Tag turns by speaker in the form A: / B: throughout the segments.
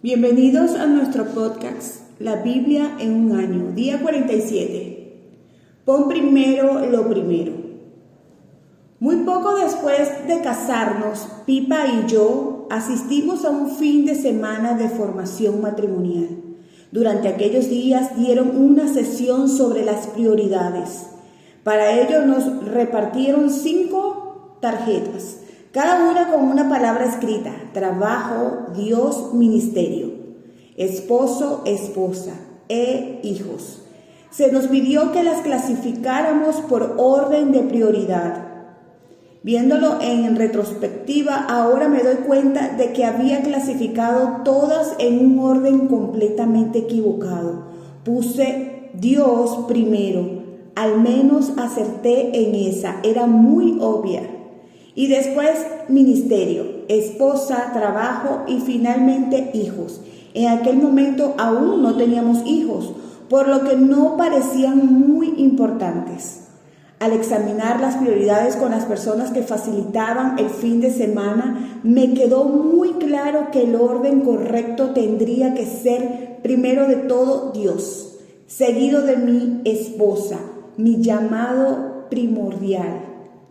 A: Bienvenidos a nuestro podcast, La Biblia en un año, día 47. Pon primero lo primero. Muy poco después de casarnos, Pipa y yo asistimos a un fin de semana de formación matrimonial. Durante aquellos días dieron una sesión sobre las prioridades. Para ello nos repartieron 5 tarjetas, cada una con una palabra escrita: trabajo, Dios, ministerio, esposo, esposa e hijos. Se nos pidió que las clasificáramos por orden de prioridad. Viéndolo en retrospectiva, ahora me doy cuenta de que había clasificado todas en un orden completamente equivocado. Puse Dios primero, al menos acerté en esa, era muy obvia. Y después ministerio, esposa, trabajo y finalmente hijos. En aquel momento aún no teníamos hijos, por lo que no parecían muy importantes. Al examinar las prioridades con las personas que facilitaban el fin de semana, me quedó muy claro que el orden correcto tendría que ser primero de todo Dios, seguido de mi esposa, mi llamado primordial,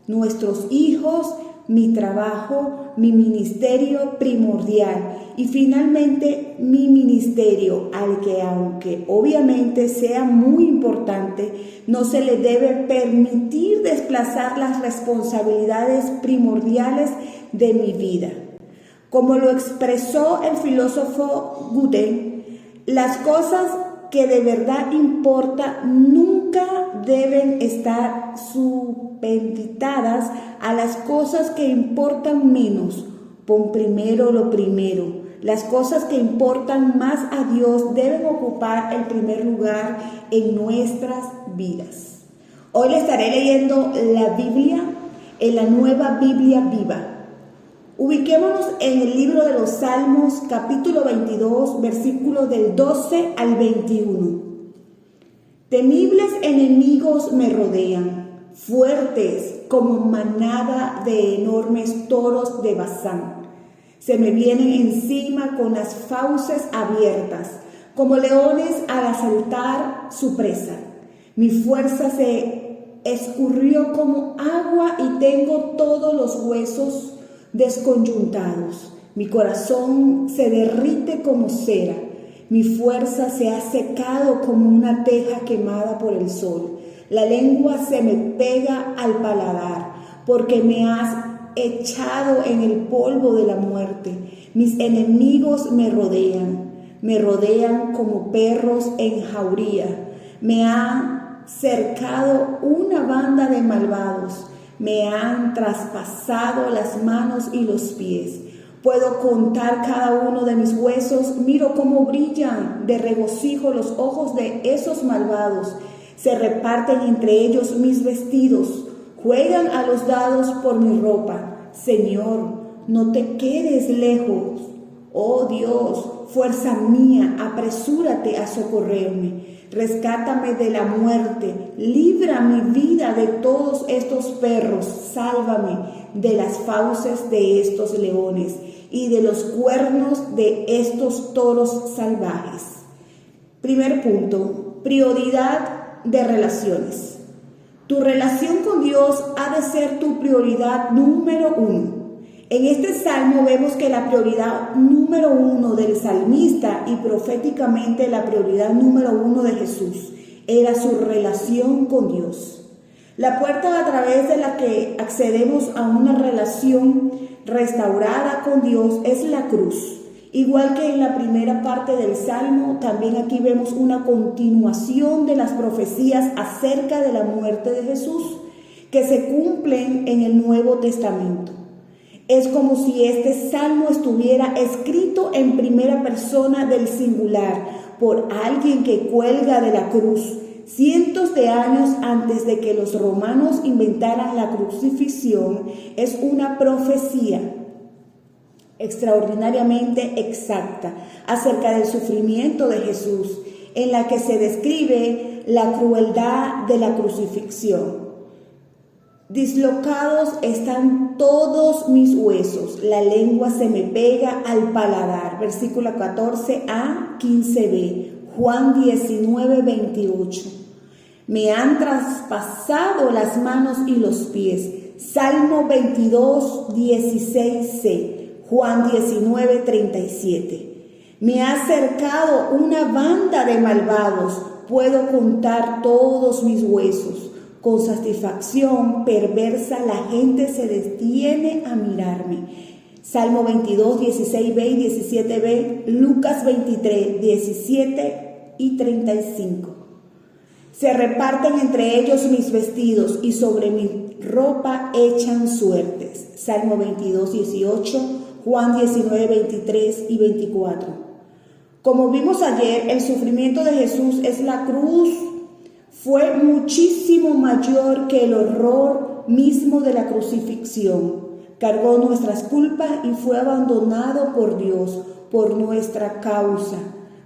A: nuestros hijos, mi trabajo, mi ministerio primordial y finalmente mi ministerio, al que aunque obviamente sea muy importante, no se le debe permitir desplazar las responsabilidades primordiales de mi vida. Como lo expresó el filósofo Goethe, las cosas que de verdad importan nunca deben estar supeditadas a las cosas que importan menos. Pon primero lo primero. Las cosas que importan más a Dios deben ocupar el primer lugar en nuestras vidas. Hoy le estaré leyendo la Biblia en la Nueva Biblia Viva. Ubiquémonos en el libro de los Salmos, capítulo 22, versículos del 12 al 21. Temibles enemigos me rodean, fuertes como manada de enormes toros de Basán. Se me vienen encima con las fauces abiertas, como leones al asaltar su presa. Mi fuerza se escurrió como agua y tengo todos los huesos desconyuntados. Mi corazón se derrite como cera. Mi fuerza se ha secado como una teja quemada por el sol. La lengua se me pega al paladar, porque me has echado en el polvo de la muerte. Mis enemigos me rodean como perros en jauría. Me han cercado una banda de malvados. Me han traspasado las manos y los pies. Puedo contar cada uno de mis huesos. Miro cómo brillan de regocijo los ojos de esos malvados. Se reparten entre ellos mis vestidos. Juegan a los dados por mi ropa. Señor, no te quedes lejos. Oh Dios, fuerza mía, apresúrate a socorrerme. Rescátame de la muerte, libra mi vida de todos estos perros, sálvame de las fauces de estos leones y de los cuernos de estos toros salvajes. Primer punto, prioridad de relaciones. Tu relación con Dios ha de ser tu prioridad número 1. En este salmo vemos que la prioridad número 1 del salmista y proféticamente la prioridad número 1 de Jesús era su relación con Dios. La puerta a través de la que accedemos a una relación restaurada con Dios es la cruz. Igual que en la primera parte del salmo, también aquí vemos una continuación de las profecías acerca de la muerte de Jesús que se cumplen en el Nuevo Testamento. Es como si este salmo estuviera escrito en primera persona del singular por alguien que cuelga de la cruz cientos de años antes de que los romanos inventaran la crucifixión. Es una profecía extraordinariamente exacta acerca del sufrimiento de Jesús, en la que se describe la crueldad de la crucifixión. Dislocados están todos mis huesos, la lengua se me pega al paladar. Versículo 14a, 15b, Juan 19, 28. Me han traspasado las manos y los pies. Salmo 22, 16c, Juan 19, 37. Me ha cercado una banda de malvados, puedo contar todos mis huesos. Con satisfacción perversa la gente se detiene a mirarme. Salmo 22, 16b y 17b, Lucas 23, 17 y 35. Se reparten entre ellos mis vestidos y sobre mi ropa echan suertes. Salmo 22, 18, Juan 19, 23 y 24. Como vimos ayer, el sufrimiento de Jesús es la cruz. Fue muchísimo mayor que el horror mismo de la crucifixión. Cargó nuestras culpas y fue abandonado por Dios por nuestra causa.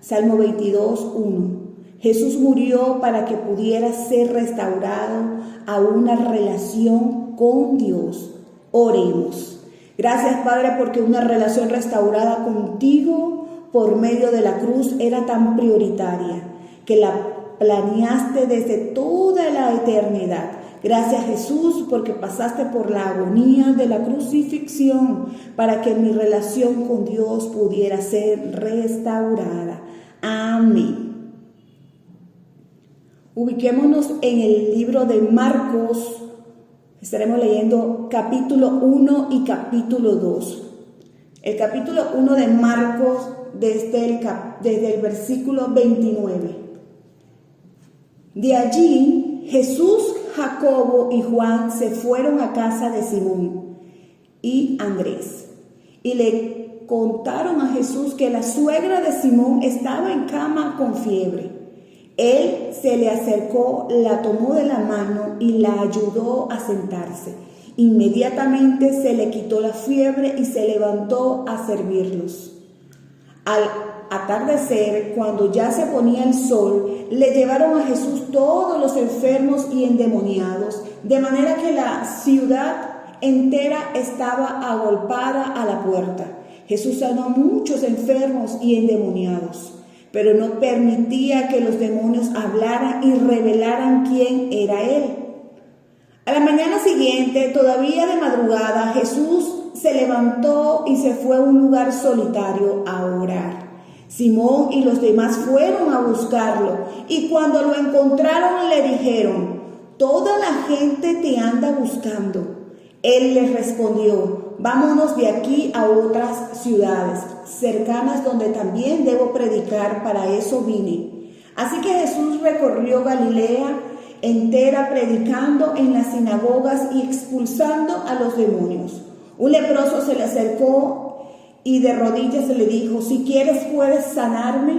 A: Salmo 22, 1. Jesús murió para que pudiera ser restaurado a una relación con Dios. Oremos. Gracias, Padre, porque una relación restaurada contigo por medio de la cruz era tan prioritaria que la planeaste desde toda la eternidad. Gracias, Jesús, porque pasaste por la agonía de la crucifixión para que mi relación con Dios pudiera ser restaurada. Amén. Ubiquémonos en el libro de Marcos. Estaremos leyendo capítulo 1 y capítulo 2. El capítulo 1 de Marcos desde el versículo 29. De allí Jesús, Jacobo y Juan se fueron a casa de Simón y Andrés y le contaron a Jesús que la suegra de Simón estaba en cama con fiebre. Él se le acercó, la tomó de la mano y la ayudó a sentarse. Inmediatamente se le quitó la fiebre y se levantó a servirlos. Al atardecer, cuando ya se ponía el sol, le llevaron a Jesús todos los enfermos y endemoniados, de manera que la ciudad entera estaba agolpada a la puerta. Jesús sanó a muchos enfermos y endemoniados, pero no permitía que los demonios hablaran y revelaran quién era Él. A la mañana siguiente, todavía de madrugada, Jesús se levantó y se fue a un lugar solitario a orar. Simón y los demás fueron a buscarlo y cuando lo encontraron le dijeron: «Toda la gente te anda buscando». Él les respondió: «Vámonos de aquí a otras ciudades cercanas donde también debo predicar, para eso vine». Así que Jesús recorrió Galilea entera predicando en las sinagogas y expulsando a los demonios. Un leproso se le acercó y de rodillas le dijo: «Si quieres puedes sanarme».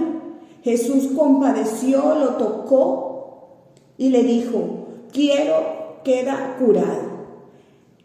A: Jesús compadeció, lo tocó y le dijo: «Quiero, queda curado».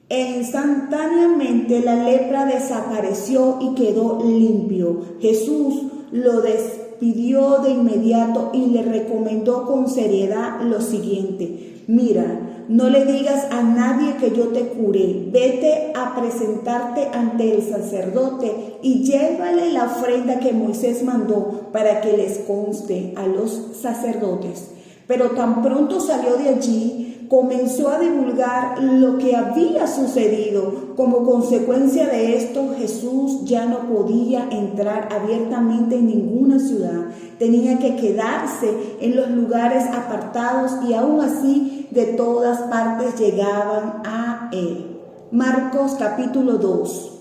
A: E instantáneamente la lepra desapareció y quedó limpio. Jesús lo despidió de inmediato y le recomendó con seriedad lo siguiente: «Mira, no le digas a nadie que yo te curé. Vete a presentarte ante el sacerdote y llévale la ofrenda que Moisés mandó para que les conste a los sacerdotes». Pero tan pronto salió de allí, comenzó a divulgar lo que había sucedido. Como consecuencia de esto, Jesús ya no podía entrar abiertamente en ninguna ciudad. Tenía que quedarse en los lugares apartados y aún así de todas partes llegaban a él. Marcos capítulo 2.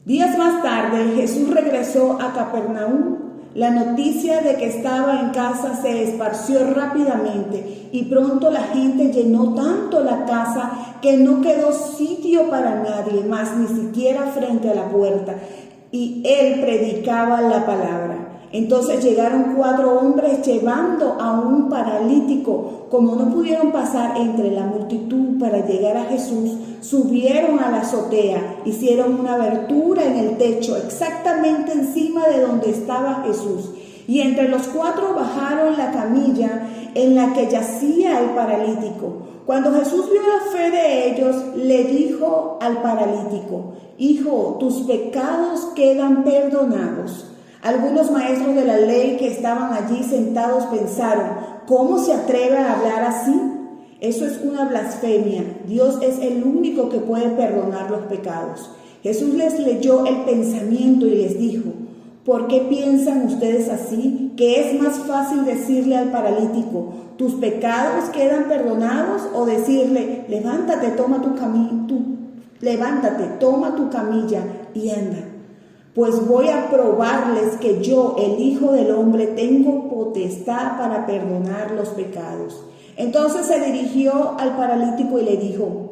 A: Días más tarde, Jesús regresó a Capernaum. La noticia de que estaba en casa se esparció rápidamente y pronto la gente llenó tanto la casa que no quedó sitio para nadie más, ni siquiera frente a la puerta, y él predicaba la palabra. Entonces llegaron 4 hombres llevando a un paralítico. Como no pudieron pasar entre la multitud para llegar a Jesús, subieron a la azotea, hicieron una abertura en el techo exactamente encima de donde estaba Jesús y entre los 4 bajaron la camilla en la que yacía el paralítico. Cuando Jesús vio la fe de ellos, le dijo al paralítico: Hijo, tus pecados quedan perdonados. Algunos maestros de la ley que estaban allí sentados pensaron: ¿cómo se atreve a hablar así? Eso es una blasfemia. Dios es el único que puede perdonar los pecados. Jesús les leyó el pensamiento y les dijo: ¿por qué piensan ustedes así? ¿Que es más fácil decirle al paralítico: tus pecados quedan perdonados? O decirle: levántate, toma tu camilla y anda. Pues voy a probarles que yo, el Hijo del Hombre, tengo potestad para perdonar los pecados. Entonces se dirigió al paralítico y le dijo: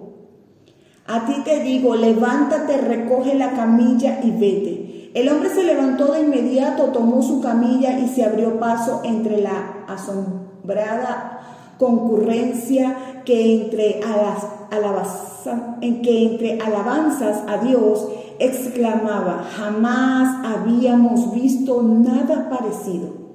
A: a ti te digo, levántate, recoge la camilla y vete. El hombre se levantó de inmediato, tomó su camilla y se abrió paso entre la asombrada concurrencia que entre alabanzas a Dios exclamaba: jamás habíamos visto nada parecido.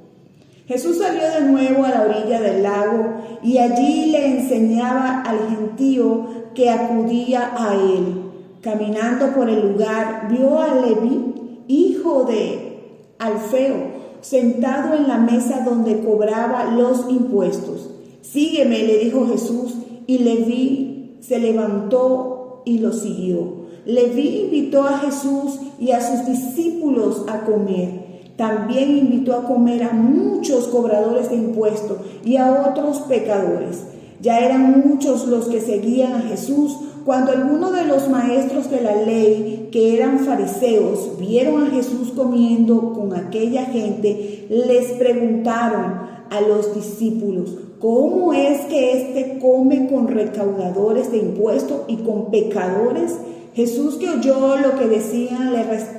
A: Jesús salió de nuevo a la orilla del lago y allí le enseñaba al gentío que acudía a él. Caminando por el lugar, vio a Leví, hijo de Alfeo, sentado en la mesa donde cobraba los impuestos. Sígueme, le dijo Jesús, y Leví se levantó y lo siguió. Leví invitó a Jesús y a sus discípulos a comer. También invitó a comer a muchos cobradores de impuestos y a otros pecadores. Ya eran muchos los que seguían a Jesús cuando algunos de los maestros de la ley, que eran fariseos, vieron a Jesús comiendo con aquella gente. Les preguntaron a los discípulos: ¿cómo es que éste come con recaudadores de impuestos y con pecadores? Jesús, que oyó lo que decían,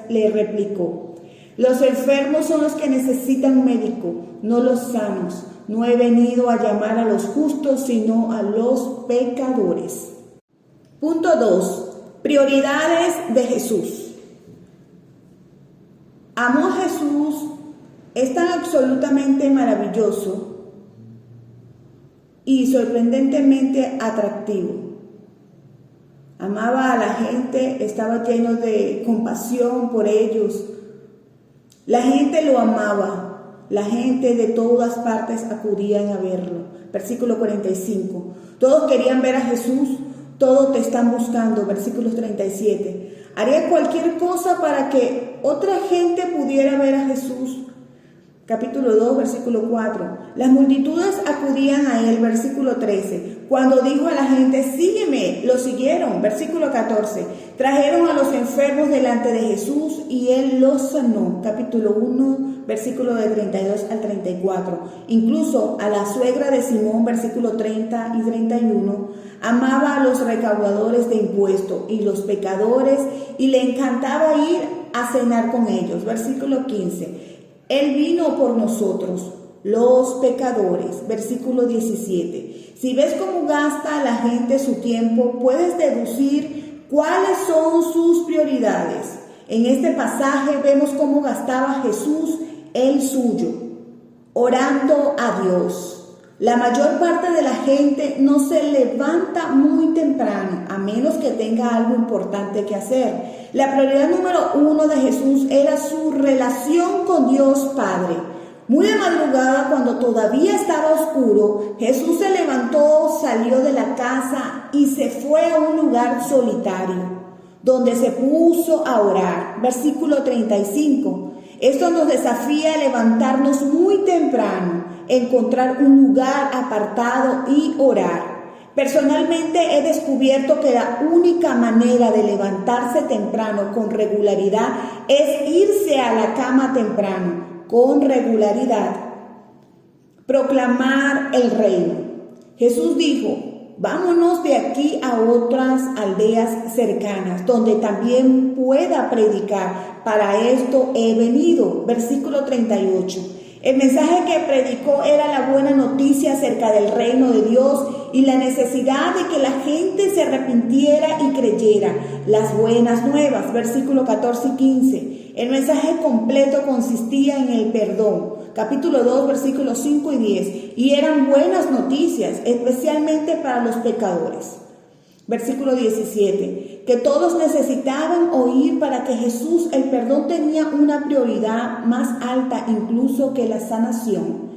A: le replicó: los enfermos son los que necesitan médico, no los sanos. No he venido a llamar a los justos, sino a los pecadores. Punto 2. Prioridades de Jesús. Amó a Jesús, es tan absolutamente maravilloso y sorprendentemente atractivo. Amaba a la gente, estaba lleno de compasión por ellos. La gente lo amaba. La gente de todas partes acudían a verlo. Versículo 45. Todos querían ver a Jesús, todos te están buscando. Versículos 37. Haría cualquier cosa para que otra gente pudiera ver a Jesús. Capítulo 2, versículo 4. Las multitudes acudían a él. Versículo 13. Cuando dijo a la gente: sígueme, lo siguieron. Versículo 14. Trajeron a los enfermos delante de Jesús y él los sanó. Capítulo 1, versículo de 32 al 34. Incluso a la suegra de Simón, versículo 30 y 31, amaba a los recaudadores de impuestos y los pecadores y le encantaba ir a cenar con ellos. Versículo 15. Él vino por nosotros, los pecadores. Versículo 17. Si ves cómo gasta la gente su tiempo, puedes deducir cuáles son sus prioridades. En este pasaje vemos cómo gastaba Jesús el suyo, orando a Dios. La mayor parte de la gente no se levanta muy temprano, a menos que tenga algo importante que hacer. La prioridad número 1 de Jesús era su relación con Dios Padre. Muy de madrugada, cuando todavía estaba oscuro, Jesús se levantó, salió de la casa y se fue a un lugar solitario, donde se puso a orar. Versículo 35. Esto nos desafía a levantarnos muy temprano, encontrar un lugar apartado y orar. Personalmente he descubierto que la única manera de levantarse temprano con regularidad es irse a la cama temprano, con regularidad. Proclamar el reino. Jesús dijo: vámonos de aquí a otras aldeas cercanas, donde también pueda predicar. Para esto he venido. Versículo 38. El mensaje que predicó era la buena noticia acerca del reino de Dios y la necesidad de que la gente se arrepintiera y creyera. Las buenas nuevas, versículos 14 y 15. El mensaje completo consistía en el perdón. capítulo 2, versículos 5 y 10, y eran buenas noticias, especialmente para los pecadores. Versículo 17, que todos necesitaban oír para que Jesús, el perdón tenía una prioridad más alta incluso que la sanación.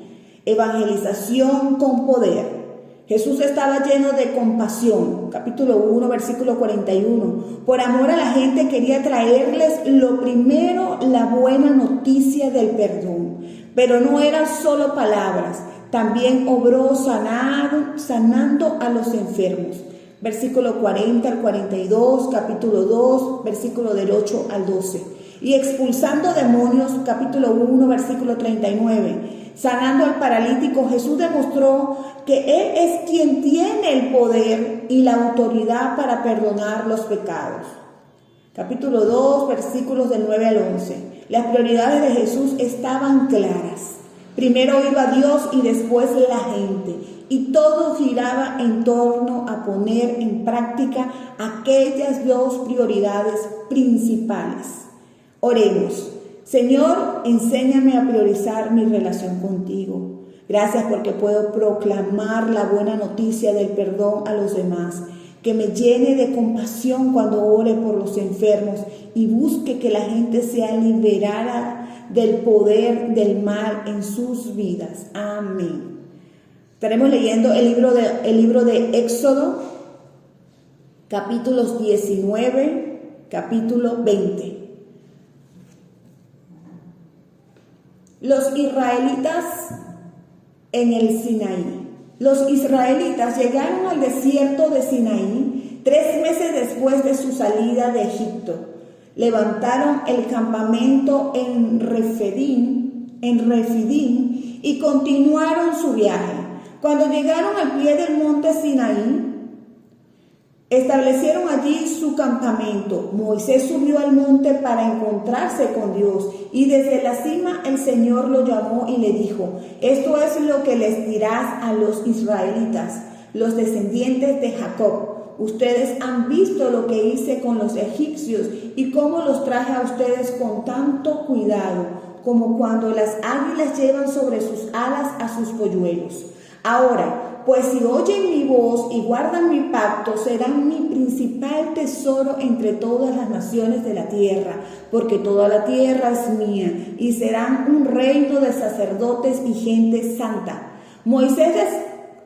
A: Evangelización con poder. Jesús estaba lleno de compasión. Capítulo 1, versículo 41. Por amor a la gente quería traerles lo primero, la buena noticia del perdón. Pero no eran solo palabras, también obró sanando a los enfermos. Versículo 40 al 42, capítulo 2, versículo del 8 al 12. Y expulsando demonios, capítulo 1, versículo 39. Sanando al paralítico, Jesús demostró que Él es quien tiene el poder y la autoridad para perdonar los pecados. Capítulo 2, versículos del 9 al 11. Las prioridades de Jesús estaban claras. Primero iba Dios y después la gente. Y todo giraba en torno a poner en práctica aquellas dos prioridades principales. Oremos. Señor, enséñame a priorizar mi relación contigo. Gracias porque puedo proclamar la buena noticia del perdón a los demás. Que me llene de compasión cuando ore por los enfermos y busque que la gente sea liberada del poder del mal en sus vidas. Amén. Estaremos leyendo el libro de Éxodo, capítulos 19, capítulo 20. Los israelitas en el Sinaí. Los israelitas llegaron al desierto de Sinaí 3 meses después de su salida de Egipto. Levantaron el campamento en Refidim y continuaron su viaje. Cuando llegaron al pie del monte Sinaí, establecieron allí su campamento. Moisés subió al monte para encontrarse con Dios y desde la cima el Señor lo llamó y le dijo: esto es lo que les dirás a los israelitas, los descendientes de Jacob. Ustedes han visto lo que hice con los egipcios y cómo los traje a ustedes con tanto cuidado, como cuando las águilas llevan sobre sus alas a sus polluelos. Ahora, pues si oyen mi voz y guardan mi pacto, serán mi principal tesoro entre todas las naciones de la tierra, porque toda la tierra es mía, y serán un reino de sacerdotes y gente santa. Moisés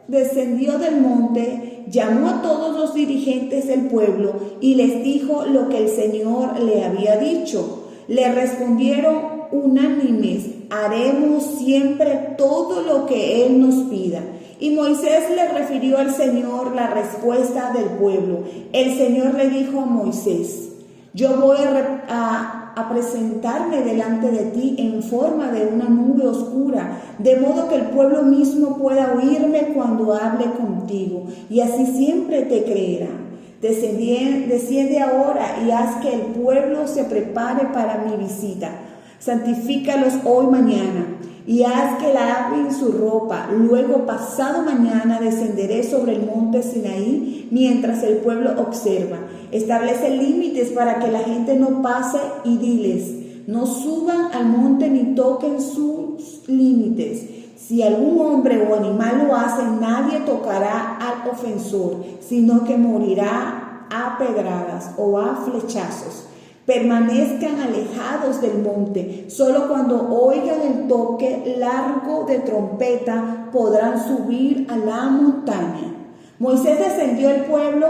A: descendió del monte, llamó a todos los dirigentes del pueblo y les dijo lo que el Señor le había dicho. Le respondieron unánimes: haremos siempre todo lo que Él nos pida. Y Moisés le refirió al Señor la respuesta del pueblo. El Señor le dijo a Moisés: yo voy a presentarme delante de ti en forma de una nube oscura, de modo que el pueblo mismo pueda oírme cuando hable contigo, y así siempre te creerán. Desciende ahora y haz que el pueblo se prepare para mi visita. Santifícalos hoy mañana y haz que laven su ropa. Luego, pasado mañana, descenderé sobre el monte Sinaí mientras el pueblo observa. Establece límites para que la gente no pase y diles: no suban al monte ni toquen sus límites. Si algún hombre o animal lo hace, nadie tocará al ofensor, sino que morirá a pedradas o a flechazos. Permanezcan alejados del monte. Solo cuando oigan el toque largo de trompeta podrán subir a la montaña. Moisés descendió al pueblo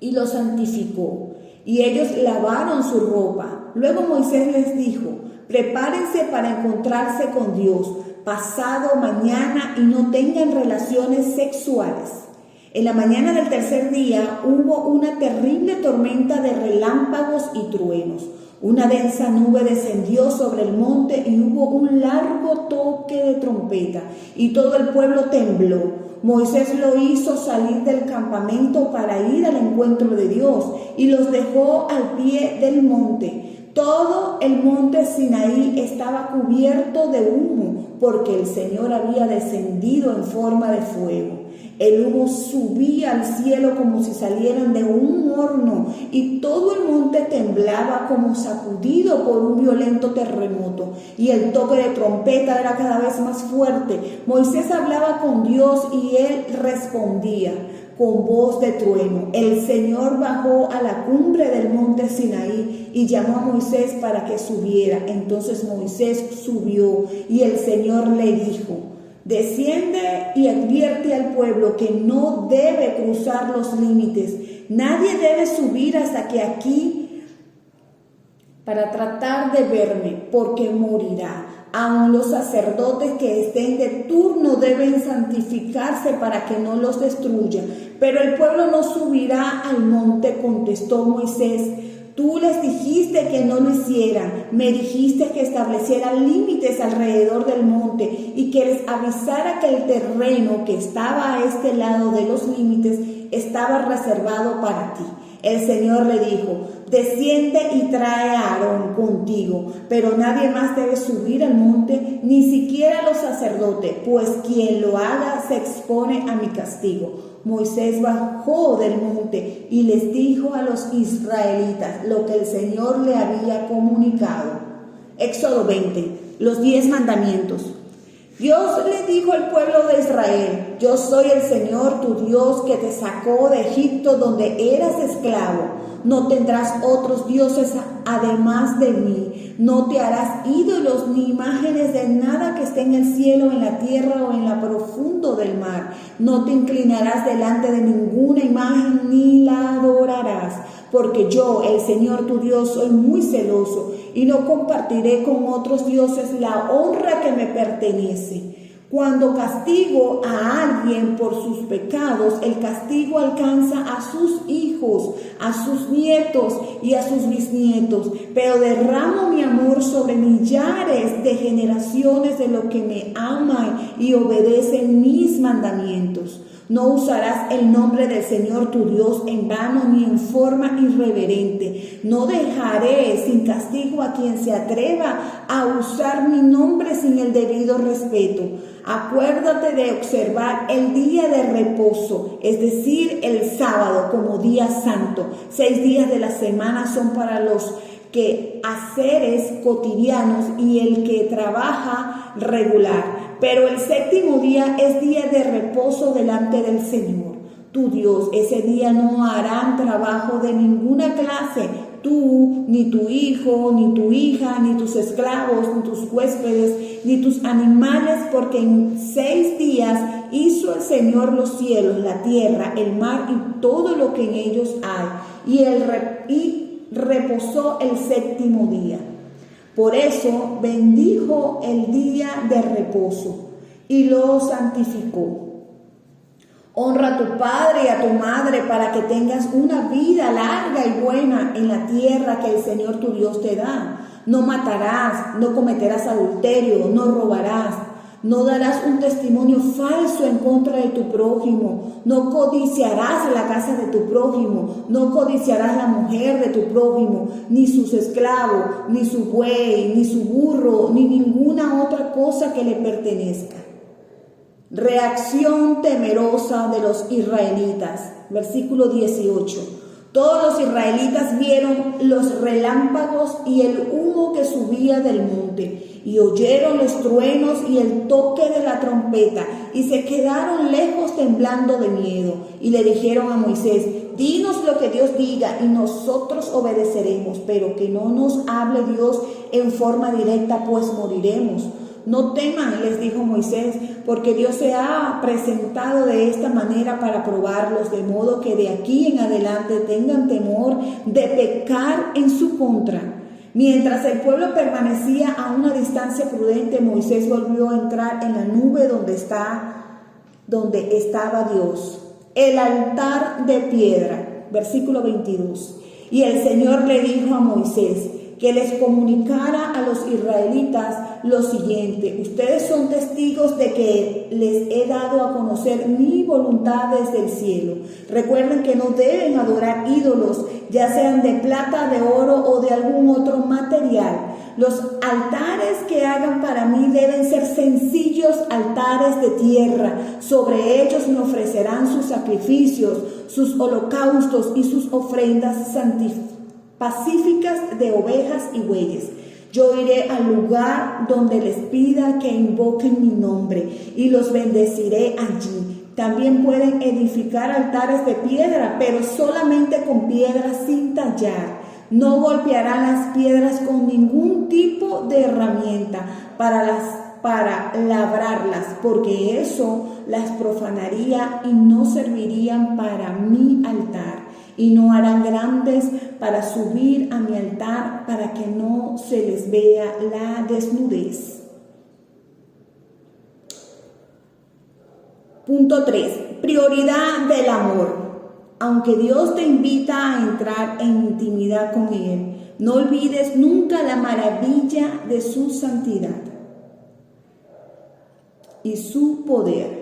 A: y lo santificó, y ellos lavaron su ropa. Luego Moisés les dijo: prepárense para encontrarse con Dios pasado mañana y no tengan relaciones sexuales. En la mañana del tercer día hubo una terrible tormenta de relámpagos y truenos. Una densa nube descendió sobre el monte y hubo un largo toque de trompeta, y todo el pueblo tembló. Moisés lo hizo salir del campamento para ir al encuentro de Dios y los dejó al pie del monte. Todo el monte Sinaí estaba cubierto de humo porque el Señor había descendido en forma de fuego. El humo subía al cielo como si salieran de un horno, y todo el monte temblaba como sacudido por un violento terremoto, y el toque de trompeta era cada vez más fuerte. Moisés hablaba con Dios y él respondía con voz de trueno. El Señor bajó a la cumbre del monte Sinaí y llamó a Moisés para que subiera. Entonces Moisés subió y el Señor le dijo: desciende y advierte al pueblo que no debe cruzar los límites. Nadie debe subir hasta que aquí para tratar de verme, porque morirá. Aun los sacerdotes que estén de turno deben santificarse para que no los destruya. Pero el pueblo no subirá al monte, contestó Moisés. Tú les dijiste que no lo hicieran. Me dijiste que establecieran límites alrededor del monte y que les avisara que el terreno que estaba a este lado de los límites estaba reservado para ti. El Señor le dijo: desciende y trae a Aarón contigo, pero nadie más debe subir al monte, ni siquiera los sacerdotes, pues quien lo haga se expone a mi castigo. Moisés bajó del monte y les dijo a los israelitas lo que el Señor le había comunicado. Éxodo 20, los 10 mandamientos. Dios le dijo al pueblo de Israel: yo soy el Señor tu Dios que te sacó de Egipto donde eras esclavo. No tendrás otros dioses además de mí. No te harás ídolos ni imágenes de nada que esté en el cielo, en la tierra o en lo profundo del mar. No te inclinarás delante de ninguna imagen ni la adorarás, porque yo, el Señor tu Dios, soy muy celoso y no compartiré con otros dioses la honra que me pertenece. Cuando castigo a alguien por sus pecados, el castigo alcanza a sus hijos, a sus nietos y a sus bisnietos, pero derramo mi amor sobre millares de generaciones de los que me aman y obedecen mis mandamientos. No usarás el nombre del Señor tu Dios en vano ni en forma irreverente. No dejaré sin castigo a quien se atreva a usar mi nombre sin el debido respeto. Acuérdate de observar el día de reposo, es decir, el sábado, como día santo. 6 días de la semana son para los quehaceres cotidianos y el que trabaja regular. Pero el 7º día es día de reposo delante del Señor tu Dios. Ese día no harán trabajo de ninguna clase, tú, ni tu hijo, ni tu hija, ni tus esclavos, ni tus huéspedes, ni tus animales, porque en 6 días hizo el Señor los cielos, la tierra, el mar y todo lo que en ellos hay, y reposó el 7º día. Por eso bendijo el día de reposo y lo santificó. Honra a tu padre y a tu madre para que tengas una vida larga y buena en la tierra que el Señor tu Dios te da. No matarás, no cometerás adulterio, no robarás, no darás un testimonio falso en contra de tu prójimo, no codiciarás la casa de tu prójimo, no codiciarás la mujer de tu prójimo, ni sus esclavos, ni su buey, ni su burro, ni ninguna otra cosa que le pertenezca. Reacción temerosa de los israelitas. Versículo 18. Todos los israelitas vieron los relámpagos y el humo que subía del monte, y oyeron los truenos y el toque de la trompeta, y se quedaron lejos temblando de miedo. Y le dijeron a Moisés: dinos lo que Dios diga y nosotros obedeceremos, pero que no nos hable Dios en forma directa, pues moriremos. No teman, les dijo Moisés, porque Dios se ha presentado de esta manera para probarlos, de modo que de aquí en adelante tengan temor de pecar en su contra. Mientras el pueblo permanecía a una distancia prudente, Moisés volvió a entrar en la nube donde estaba Dios. El altar de piedra, versículo 22. Y el Señor le dijo a Moisés que les comunicara a los israelitas lo siguiente: ustedes son testigos de que les he dado a conocer mi voluntad desde el cielo. Recuerden que no deben adorar ídolos, ya sean de plata, de oro o de algún otro material. Los altares que hagan para mí deben ser sencillos altares de tierra. Sobre ellos me ofrecerán sus sacrificios, sus holocaustos y sus ofrendas pacíficas de ovejas y bueyes. Yo iré al lugar donde les pida que invoquen mi nombre y los bendeciré allí. También pueden edificar altares de piedra, pero solamente con piedras sin tallar. No golpearán las piedras con ningún tipo de herramienta para labrarlas, porque eso las profanaría y no servirían para mi altar. Y no harán grandes para subir a mi altar para que no se les vea la desnudez. Punto 3. Prioridad del amor. Aunque Dios te invita a entrar en intimidad con Él, no olvides nunca la maravilla de su santidad y su poder.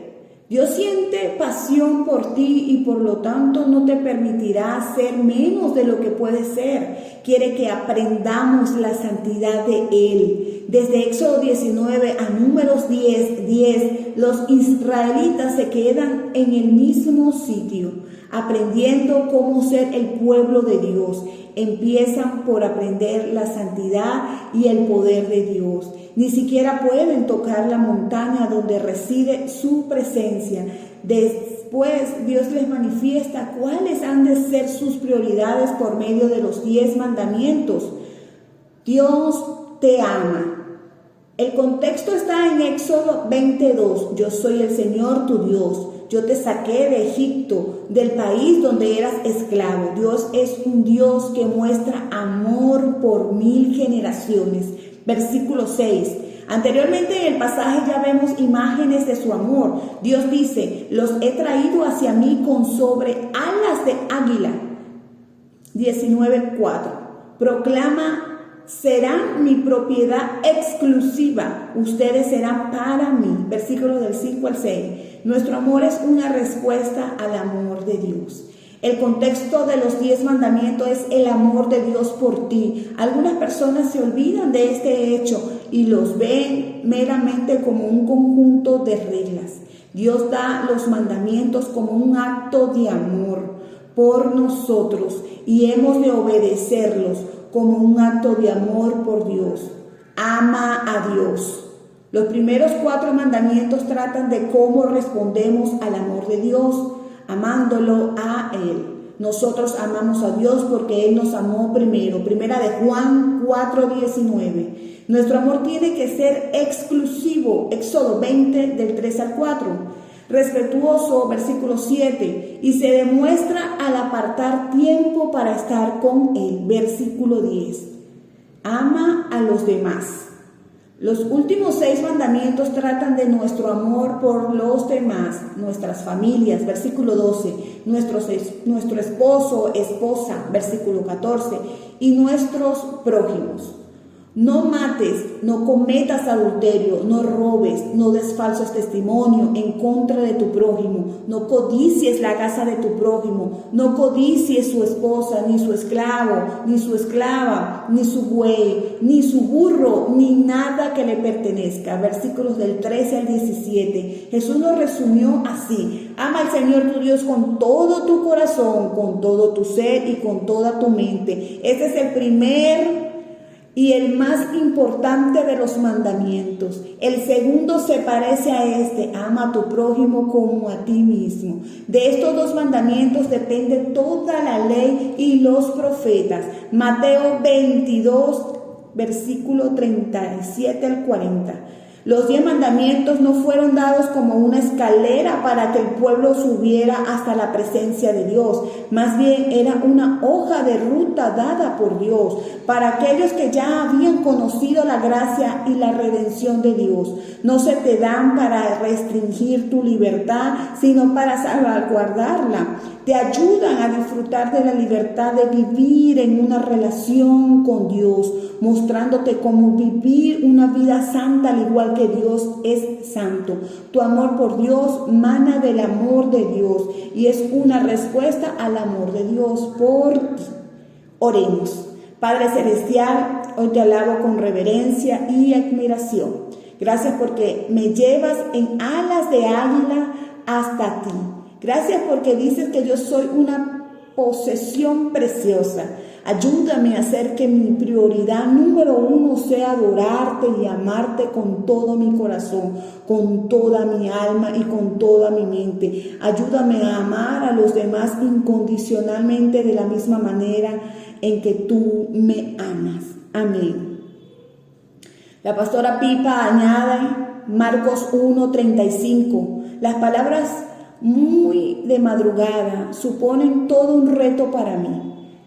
A: Dios siente pasión por ti y por lo tanto no te permitirá ser menos de lo que puedes ser. Quiere que aprendamos la santidad de Él. Desde Éxodo 19 a Números 10, los israelitas se quedan en el mismo sitio, aprendiendo cómo ser el pueblo de Dios. Empiezan por aprender la santidad y el poder de Dios. Ni siquiera pueden tocar la montaña donde reside su presencia. Después Dios les manifiesta cuáles han de ser sus prioridades por medio de los 10 mandamientos. Dios te ama. El contexto está en Éxodo 22. Yo soy el Señor tu Dios. Yo te saqué de Egipto, del país donde eras esclavo. Dios es un Dios que muestra amor por 1000 generaciones. Versículo 6. Anteriormente en el pasaje ya vemos imágenes de su amor. Dios dice, los he traído hacia mí con sobre alas de águila. 19:4. Proclama, serán mi propiedad exclusiva, ustedes serán para mí. Versículos del 5 al 6. Nuestro amor es una respuesta al amor de Dios. El contexto de los 10 mandamientos es el amor de Dios por ti. Algunas personas se olvidan de este hecho y los ven meramente como un conjunto de reglas. Dios da los mandamientos como un acto de amor por nosotros y hemos de obedecerlos como un acto de amor por Dios. Ama a Dios. Los primeros 4 mandamientos tratan de cómo respondemos al amor de Dios, amándolo a Él. Nosotros amamos a Dios porque Él nos amó primero. Primera de Juan 4:19. Nuestro amor tiene que ser exclusivo. Éxodo 20 del 3 al 4. Respetuoso, versículo 7. Y se demuestra al apartar tiempo para estar con Él. Versículo 10. Ama a los demás. Los últimos 6 mandamientos tratan de nuestro amor por los demás, nuestras familias, versículo 12, nuestro esposo, esposa, versículo 14, y nuestros prójimos. No mates, no cometas adulterio, no robes, no des falsos testimonios en contra de tu prójimo, no codicies la casa de tu prójimo, no codicies su esposa, ni su esclavo, ni su esclava, ni su buey, ni su burro, ni nada que le pertenezca. Versículos del 13 al 17. Jesús lo resumió así: ama al Señor tu Dios con todo tu corazón, con todo tu ser y con toda tu mente. Este es el primer y el más importante de los mandamientos. El segundo se parece a este: ama a tu prójimo como a ti mismo. De estos 2 mandamientos depende toda la ley y los profetas. Mateo 22, versículo 37 al 40. Los 10 mandamientos no fueron dados como una escalera para que el pueblo subiera hasta la presencia de Dios. Más bien era una hoja de ruta dada por Dios para aquellos que ya habían conocido la gracia y la redención de Dios. No se te dan para restringir tu libertad, sino para salvaguardarla. Te ayudan a disfrutar de la libertad de vivir en una relación con Dios, mostrándote cómo vivir una vida santa al igual que Dios es santo. Tu amor por Dios mana del amor de Dios y es una respuesta al amor de Dios por ti. Oremos. Padre Celestial, hoy te alabo con reverencia y admiración. Gracias porque me llevas en alas de águila hasta ti. Gracias porque dices que yo soy una posesión preciosa. Ayúdame a hacer que mi prioridad número 1 sea adorarte y amarte con todo mi corazón, con toda mi alma y con toda mi mente. Ayúdame a amar a los demás incondicionalmente de la misma manera en que tú me amas. Amén. La pastora Pipa añade Marcos 1:35. Las palabras muy de madrugada suponen todo un reto para mí.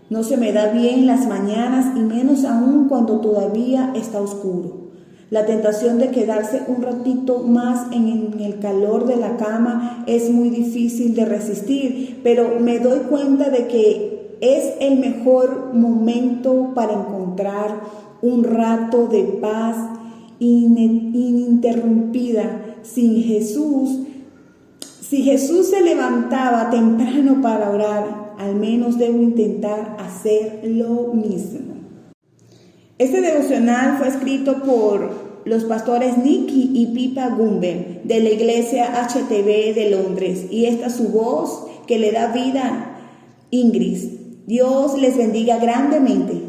A: No se me da bien las mañanas y menos aún cuando todavía está oscuro. La tentación de quedarse un ratito más en el calor de la cama es muy difícil de resistir, pero me doy cuenta de que es el mejor momento para encontrar un rato de paz ininterrumpida sin Jesús. Si Jesús se levantaba temprano para orar, al menos debo intentar hacer lo mismo. Este devocional fue escrito por los pastores Nicky y Pipa Gumbel de la iglesia HTB de Londres, y esta es su voz que le da vida, Ingrid. Dios les bendiga grandemente.